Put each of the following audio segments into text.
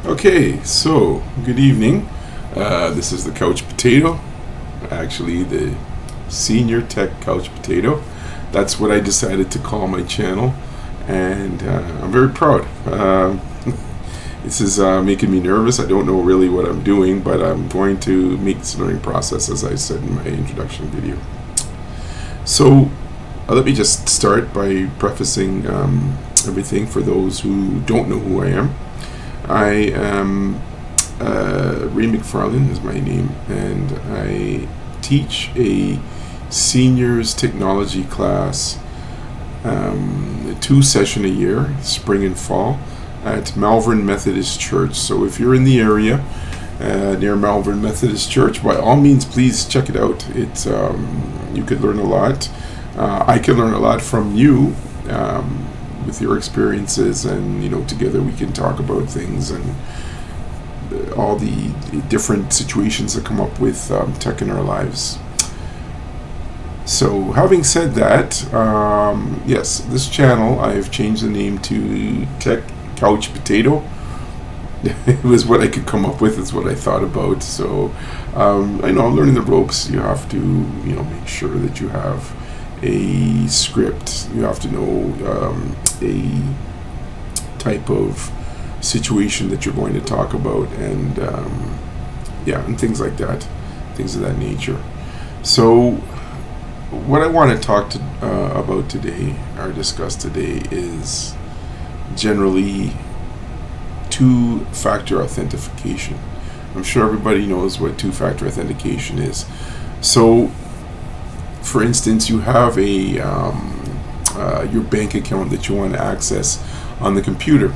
Okay, so good evening. This is the Couch Potato, actually, the Senior Tech Couch Potato. That's what I decided to call my channel, and I'm very proud. This is making me nervous. I don't know really what I'm doing, but I'm going to make this learning process, as I said in my introduction video. So, let me just start by prefacing everything for those who don't know who I am. I am Ray McFarlane is my name, and I teach a seniors technology class, 2 sessions a year, spring and fall, at Malvern Methodist Church. So if you're in the area near Malvern Methodist Church, by all means, please check it out. It's you could learn a lot. I can learn a lot from you. With your experiences, and together we can talk about things and all the different situations that come up with tech in our lives. So having said that, yes, this channel, I've changed the name to Tech Couch Potato. It was what I could come up with. It's what I thought about. So I know I'm learning the ropes. You have to make sure that you have a script. You have to know a type of situation that you're going to talk about, and and things like that, things of that nature. So what I want to talk about today, or discuss today, is generally two-factor authentication. I'm sure everybody knows what two-factor authentication is. So for instance, you have your bank account that you want to access on the computer.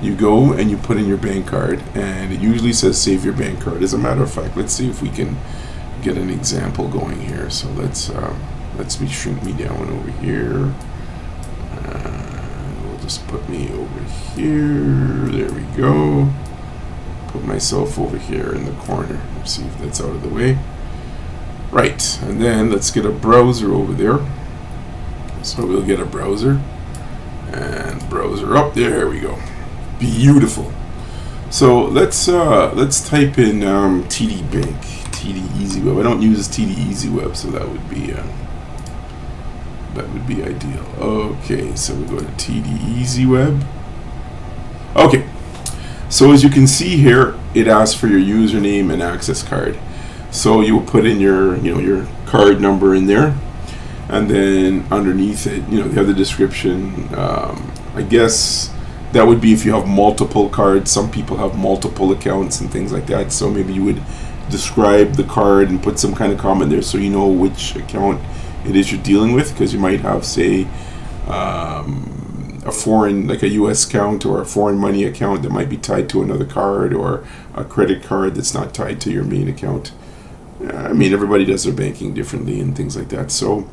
You go and you put in your bank card, and it usually says save your bank card. As a matter of fact, let's see if we can get an example going here. So let's shrink me down over here. We'll just put me over here. There we go. Put myself over here in the corner. Let's see if that's out of the way. Right, and then let's get a browser over there. So we'll get a browser, and browser up. There we go. Beautiful. So let's type in TD Bank, TD EasyWeb. I don't use TD EasyWeb, so that would be ideal. Okay, so we go to TD EasyWeb. Okay, so as you can see here, it asks for your username and access card. So you will put in your card number in there, and then underneath it, you have the description. I guess that would be if you have multiple cards. Some people have multiple accounts and things like that. So maybe you would describe the card and put some kind of comment there, so you know which account it is you're dealing with, because you might have, say, a foreign, like a U.S. account or a foreign money account that might be tied to another card, or a credit card that's not tied to your main account. I mean, everybody does their banking differently and things like that. So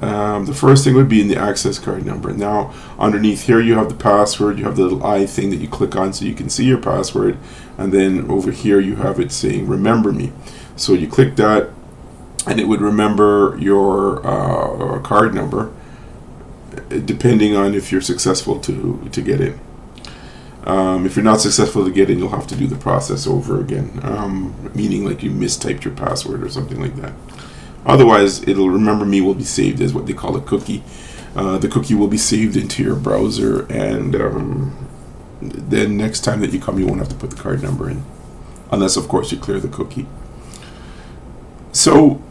the first thing would be in the access card number. Now, underneath here, you have the password. You have the little eye thing that you click on so you can see your password. And then over here, you have it saying, remember me. So you click that, and it would remember your card number, depending on if you're successful to get in. If you're not successful to get in, you'll have to do the process over again, meaning like you mistyped your password or something like that. Otherwise, it'll remember me will be saved as what they call a cookie. The cookie will be saved into your browser, and then next time that you come, you won't have to put the card number in, unless, of course, you clear the cookie. So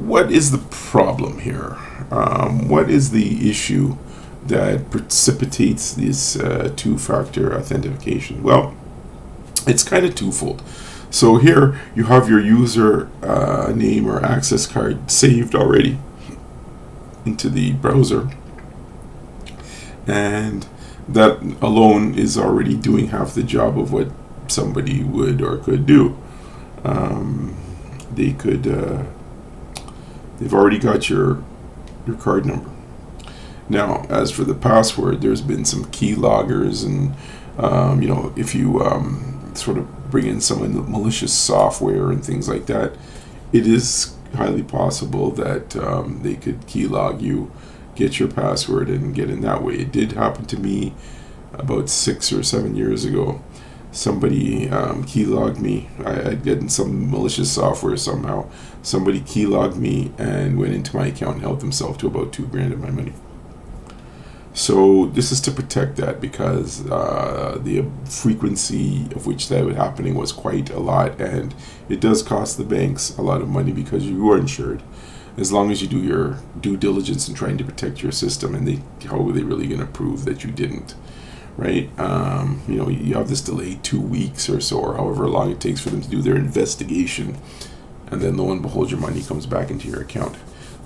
what is the problem here? What is the issue that precipitates this two-factor authentication? Well, it's kind of twofold. So here you have your user name or access card saved already into the browser, and that alone is already doing half the job of what somebody would or could do. They've already got your card number. Now, as for the password, there's been some keyloggers, and if you sort of bring in some malicious software and things like that, it is highly possible that they could keylog you, get your password, and get in that way. It did happen to me about 6 or 7 years ago. Somebody keylogged me. I'd gotten some malicious software somehow. Somebody keylogged me and went into my account and helped themselves to about $2,000 of my money. So this is to protect that, because the frequency of which that was happening was quite a lot, and it does cost the banks a lot of money because you are insured. As long as you do your due diligence in trying to protect your system, and how are they really going to prove that you didn't, right? You have this delay 2 weeks or so, or however long it takes for them to do their investigation, and then lo and behold, your money comes back into your account.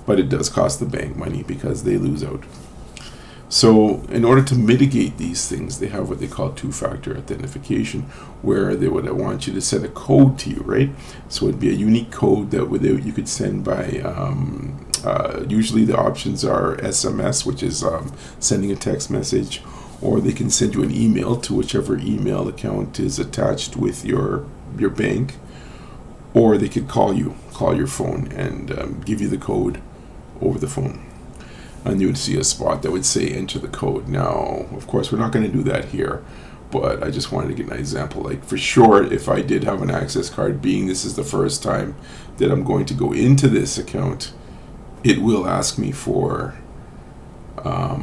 But it does cost the bank money because they lose out. So in order to mitigate these things, they have what they call two-factor authentication, where they would want you to send a code to you, right? So it'd be a unique code that you could send by, usually the options are SMS, which is sending a text message, or they can send you an email to whichever email account is attached with your bank, or they could call your phone and give you the code over the phone. And you would see a spot that would say enter the code. Now, of course, we're not going to do that here, but I just wanted to get an example. Like, for sure, if I did have an access card, being this is the first time that I'm going to go into this account, it will ask me for a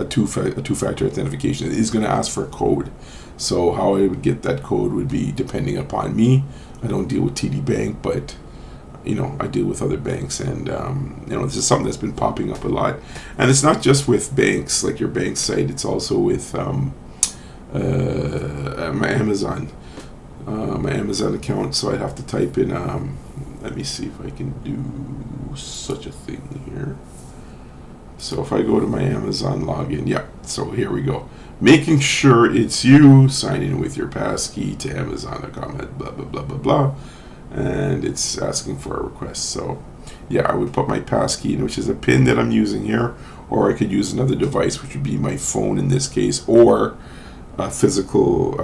two-factor authentication. It is going to ask for a code. So how I would get that code would be depending upon me. I don't deal with TD Bank, but I deal with other banks, and this is something that's been popping up a lot. And it's not just with banks, like your bank site. It's also with my Amazon account. So I'd have to type in. Let me see if I can do such a thing here. So if I go to my Amazon login, yeah. So here we go. Making sure it's you. Sign in with your passkey to Amazon.com. Blah blah blah blah blah. And it's asking for a request. So yeah, I would put my passkey in, which is a pin that I'm using here, or I could use another device, which would be my phone in this case, or a physical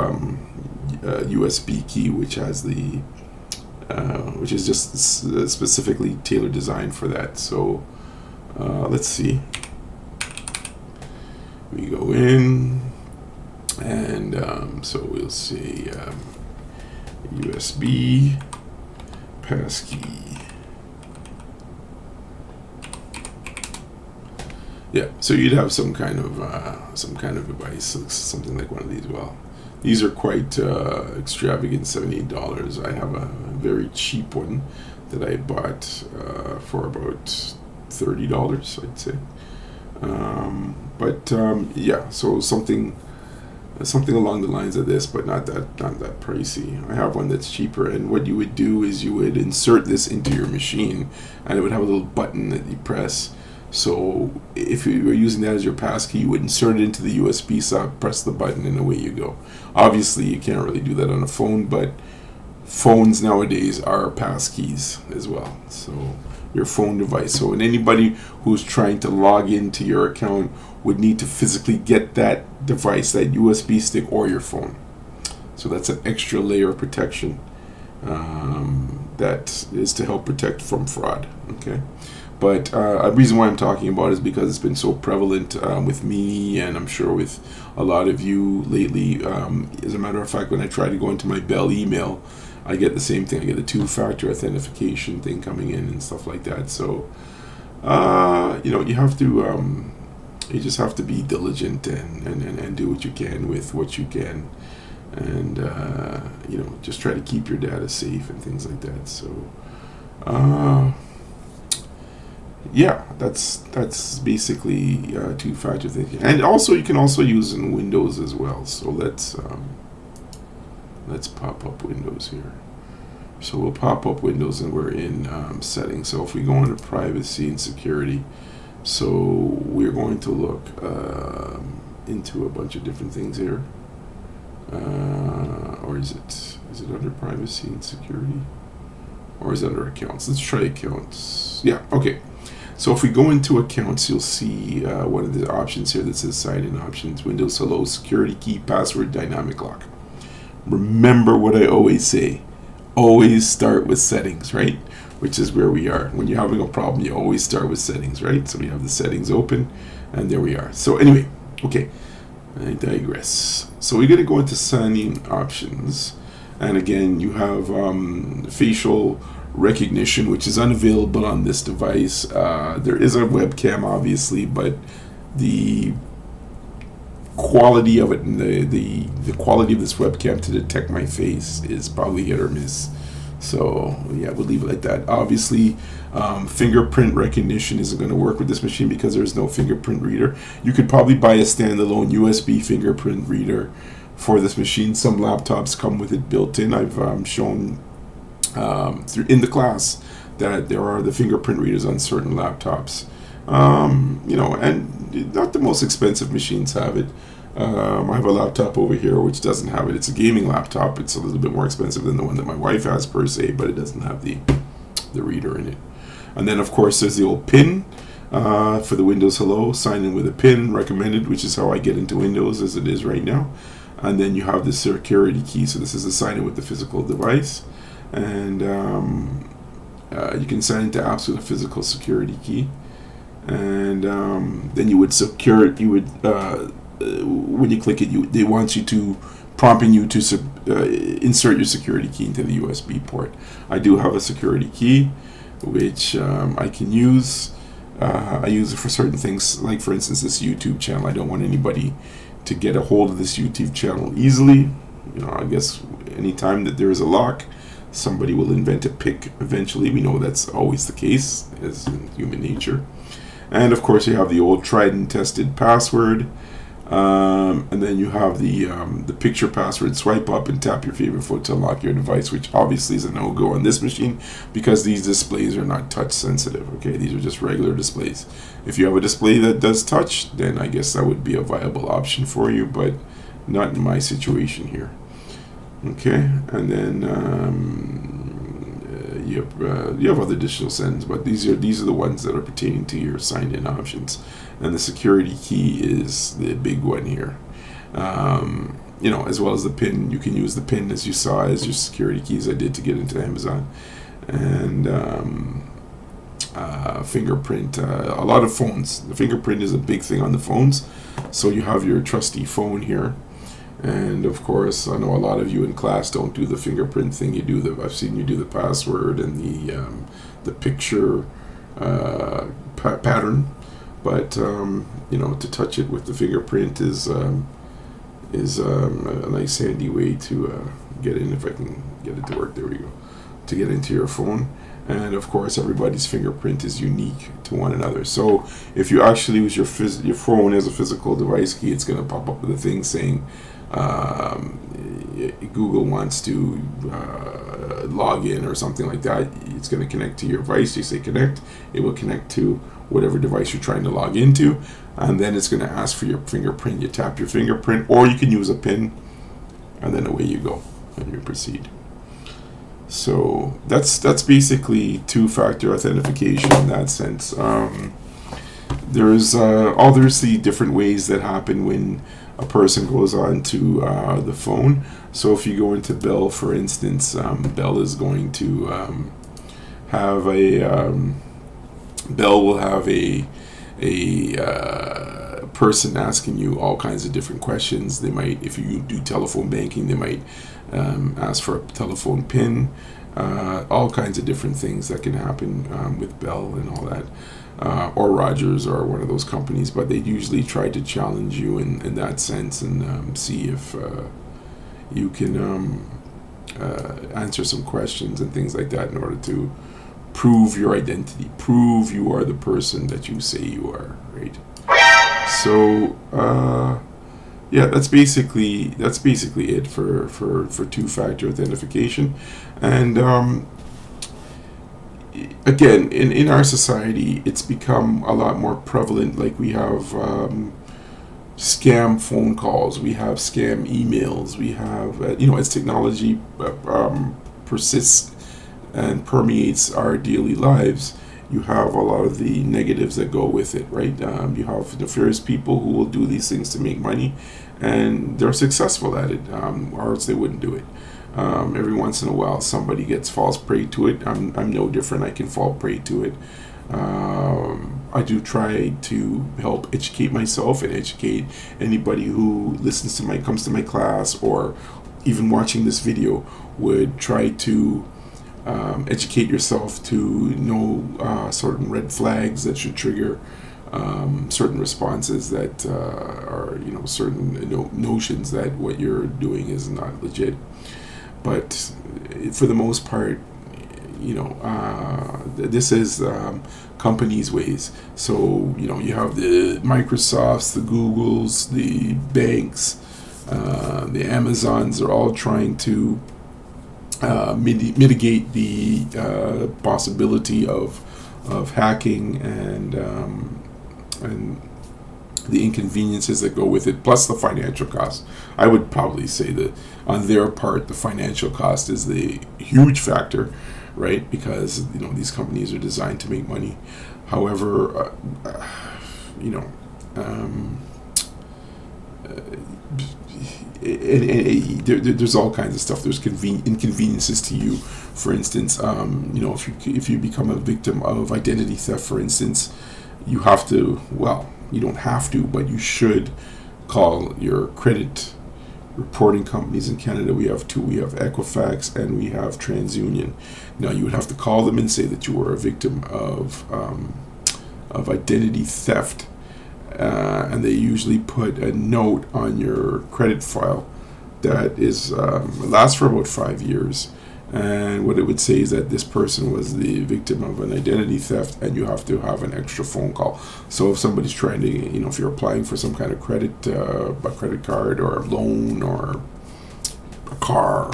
USB key, which has which is just specifically tailored designed for that. So let's see. We go in, and so we'll see USB passkey. Yeah, so you'd have some kind of device, something like one of these. Well, these are quite extravagant, $78. I have a very cheap one that I bought for about $30, I'd say. Yeah, so something along the lines of this, but not that pricey. I have one that's cheaper, and what you would do is you would insert this into your machine, and it would have a little button that you press. So if you were using that as your passkey, you would insert it into the USB socket, press the button, and away you go. Obviously, you can't really do that on a phone, but phones nowadays are passkeys as well. So your phone device. So anybody who's trying to log into your account would need to physically get that device, that USB stick, or your phone. So that's an extra layer of protection that is to help protect from fraud. Okay, but a reason why I'm talking about it is because it's been so prevalent with me, and I'm sure with a lot of you lately. As a matter of fact, when I try to go into my Bell email, I get the same thing. I get a two-factor authentication thing coming in and stuff like that. So you have to. You just have to be diligent and do what you can with what you can, and just try to keep your data safe and things like that. So yeah, that's basically two-factor thing. And also you can also use in Windows as well. So let's pop up Windows here. So we'll pop up Windows, and we're in settings. So if we go into privacy and security, so we're going to look into a bunch of different things here. Or is it under privacy and security? Or is it under accounts? Let's try accounts. Yeah, okay. So if we go into accounts, you'll see one of the options here that says sign in options, Windows Hello, security key, password, dynamic lock. Remember what I always say. Always start with settings, right? Which is where we are. When you're having a problem, you always start with settings, right? So we have the settings open, And there we are. So anyway, okay, I digress. So we're going to go into signing options. And again, you have facial recognition, which is unavailable on this device. There is a webcam, obviously, but the quality of it and the quality of this webcam to detect my face is probably hit or miss. So yeah, we'll leave it like that. Obviously, fingerprint recognition isn't going to work with this machine because there's no fingerprint reader. You could probably buy a standalone USB fingerprint reader for this machine. Some laptops come with it built in. I've shown in the class that there are the fingerprint readers on certain laptops. And not the most expensive machines have it. I have a laptop over here which doesn't have it. It's a gaming laptop. It's a little bit more expensive than the one that my wife has per se, but it doesn't have the reader in it. And then of course there's the old PIN for the Windows Hello. Sign in with a PIN recommended, which is how I get into Windows as it is right now. And then you have the security key. So this is a sign in with the physical device, and you can sign into apps with a physical security key. And then you would secure it. You would when you click it, they want you to prompting you to insert your security key into the USB port. I do have a security key which I can use. I use it for certain things, like for instance this YouTube channel. I don't want anybody to get a hold of this YouTube channel easily. I guess anytime that there is a lock, somebody will invent a pick eventually. We know that's always the case, as in human nature. And of course you have the old tried and tested password, and then you have the picture password. Swipe up and tap your favorite photo to unlock your device, which obviously is a no-go on this machine because these displays are not touch sensitive. Okay, these are just regular displays. If you have a display that does touch, then I guess that would be a viable option for you, but not in my situation here. Okay, and then you have other additional settings, but these are the ones that are pertaining to your signed-in options. And the security key is the big one here. As well as the PIN. You can use the PIN as you saw as your security keys. I did to get into Amazon. And fingerprint. A lot of phones. The fingerprint is a big thing on the phones. So you have your trusty phone here. And of course, I know a lot of you in class don't do the fingerprint thing. You do I've seen you do the password and the picture pattern, but to touch it with the fingerprint is a nice handy way to get in. If I can get it to work, there we go. To get into your phone. And of course, everybody's fingerprint is unique to one another. So if you actually use your phone as a physical device key, it's going to pop up with a thing saying Google wants to log in or something like that. It's going to connect to your device. You say connect, it will connect to whatever device you're trying to log into, and then it's going to ask for your fingerprint. You tap your fingerprint, or you can use a PIN, and then away you go and you proceed. So that's basically two-factor authentication in that sense. There's obviously different ways that happen when a person goes on to the phone. So if you go into Bell, for instance, Bell is going to have Bell will have a person asking you all kinds of different questions. They might, if you do telephone banking, they might ask for a telephone PIN. All kinds of different things that can happen with Bell and all that. Or Rogers or one of those companies, but they usually try to challenge you in that sense and see if you can answer some questions and things like that in order to prove your identity, prove you are the person that you say you are, right? So yeah, that's basically it for two-factor authentication. And again, in our society, it's become a lot more prevalent. Like we have scam phone calls, we have scam emails, we have as technology persists and permeates our daily lives, you have a lot of the negatives that go with it, right? You have nefarious people who will do these things to make money, and they're successful at it, or else they wouldn't do it. Every once in a while falls prey to it. I'm no different. I can fall prey to it. I do try to help educate myself and educate anybody who listens to comes to my class, or even watching this video would try to educate yourself to know certain red flags that should trigger certain responses that are, certain notions that what you're doing is not legit. But for the most part, this is companies' ways. So, you have the Microsofts, the Googles, the banks, the Amazons are all trying to mitigate the possibility of hacking and the inconveniences that go with it, plus the financial cost. I would probably say that on their part, the financial cost is the huge factor, right? Because these companies are designed to make money. However, there's all kinds of stuff. There's inconveniences to you. For instance, if you become a victim of identity theft, for instance, you have to, you don't have to, but you should call your credit reporting companies in Canada. We have two. We have Equifax and we have TransUnion. Now, you would have to call them and say that you were a victim of identity theft, and they usually put a note on your credit file that is lasts for about 5 years. And what it would say is that this person was the victim of an identity theft, and you have to have an extra phone call. So if somebody's trying to, if you're applying for some kind of credit, a credit card or a loan or a car,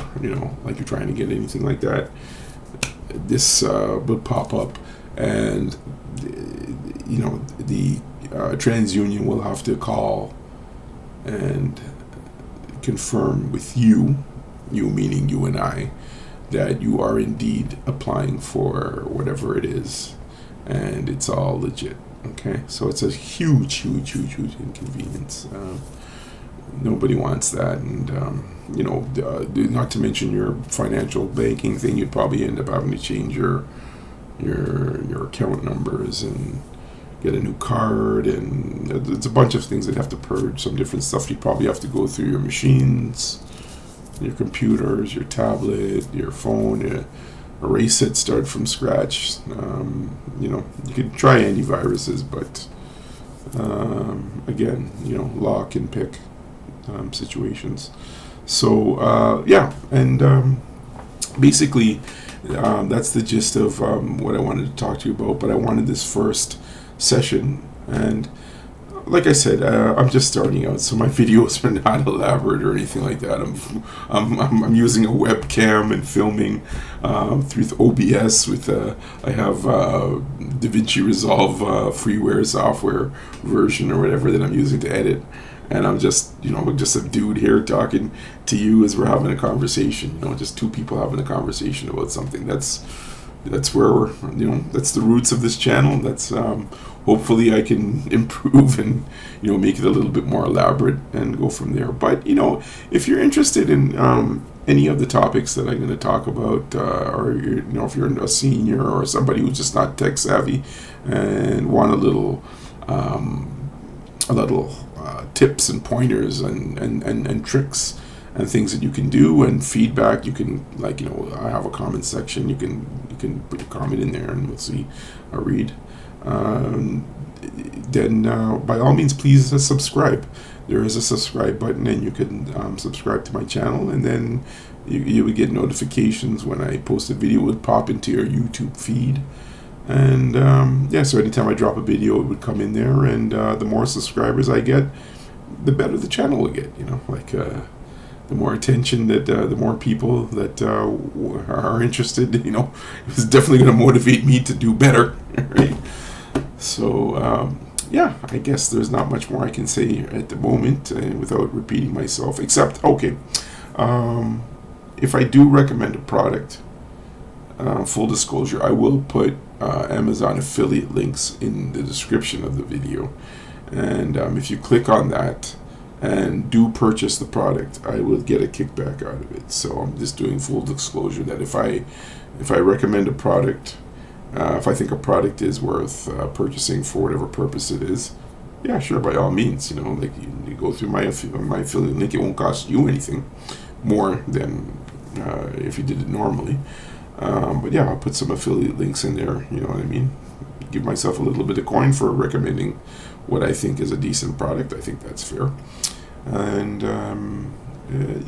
like you're trying to get anything like that, this would pop up, and the TransUnion will have to call and confirm with you meaning you and I, that you are indeed applying for whatever it is, and it's all legit. Okay, so it's a huge inconvenience. Nobody wants that, and not to mention your financial banking thing. You'd probably end up having to change your account numbers and get a new card, and it's a bunch of things that have to purge. Some different stuff. You probably have to go through your machines, your computers, your tablet, your phone, erase it, start from scratch. You can try antiviruses, but again, lock and pick situations. So and basically that's the gist of what I wanted to talk to you about. But I wanted this first session, and like I said, I'm just starting out, so my videos are not elaborate or anything like that. I'm using a webcam and filming through OBS with I have DaVinci Resolve freeware software version or whatever that I'm using to edit, and I'm just just a dude here talking to you as we're having a conversation. Just two people having a conversation about something. That's where we're, that's the roots of this channel. That's hopefully I can improve and make it a little bit more elaborate and go from there. But if you're interested in any of the topics that I'm going to talk about, or if you're a senior or somebody who's just not tech savvy and want a little tips and pointers and tricks and things that you can do and feedback, you can, I have a comment section. You can put your comment in there and we'll see. I'll read. Then by all means, please subscribe. There is a subscribe button, and you can subscribe to my channel, and then you would get notifications when I post a video. It would pop into your YouTube feed, and so anytime I drop a video, it would come in there, and the more subscribers I get, the better the channel will get. The more attention that the more people that are interested, it's definitely going to motivate me to do better, right? So I guess there's not much more I can say at the moment without repeating myself, except if I do recommend a product, full disclosure, I will put Amazon affiliate links in the description of the video, and if you click on that and do purchase the product, I will get a kickback out of it. So I'm just doing full disclosure that if I recommend a product If I think a product is worth purchasing for whatever purpose it is, yeah, sure, by all means, like you go through my affiliate link, it won't cost you anything more than if you did it normally. But yeah, I'll put some affiliate links in there, you know what I mean? Give myself a little bit of coin for recommending what I think is a decent product. I think that's fair. And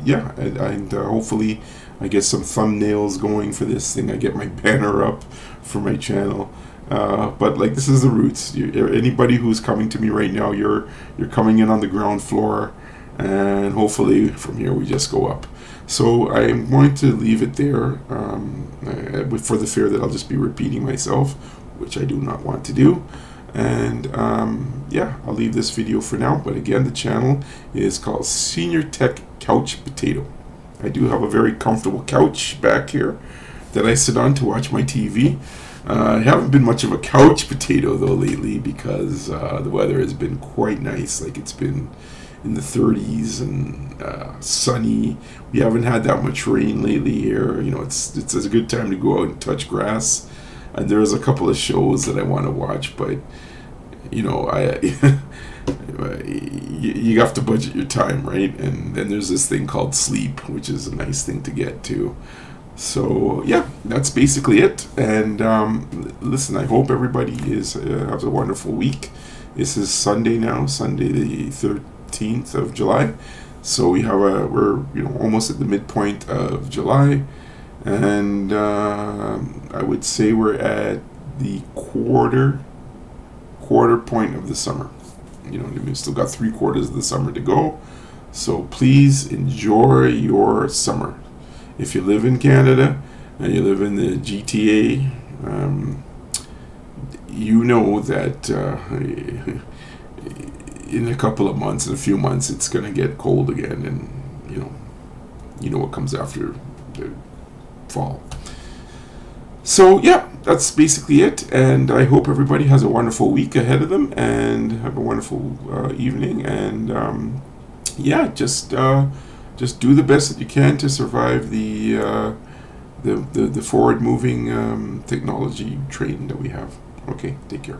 yeah, and hopefully I get some thumbnails going for this thing. I get my banner up for my channel. But like, this is the roots. Anybody who's coming to me right now, you're coming in on the ground floor, and hopefully from here we just go up. So I'm going to leave it there for the fear that I'll just be repeating myself, which I do not want to do. And yeah, I'll leave this video for now. But again, the channel is called Senior Tech Couch Potato. I do have a very comfortable couch back here that I sit on to watch my TV. I haven't been much of a couch potato though lately, because the weather has been quite nice. Like, it's been in the 30s and sunny. We haven't had that much rain lately here. It's a good time to go out and touch grass. And there's a couple of shows that I want to watch, but you have to budget your time, right? And then there's this thing called sleep, which is a nice thing to get to. So yeah, that's basically it. And listen, I hope everybody has a wonderful week. This is Sunday now, Sunday the 13th of July. So we're almost at the midpoint of July, and I would say we're at the quarter point of the summer. We've still got 3/4 of the summer to go. So please enjoy your summer. If you live in Canada and you live in the GTA, you know that in a couple of months, in a few months, it's going to get cold again, and you know what comes after the fall. So yeah, that's basically it, and I hope everybody has a wonderful week ahead of them, and have a wonderful evening, and yeah, just do the best that you can to survive the forward moving technology train that we have. Okay, take care.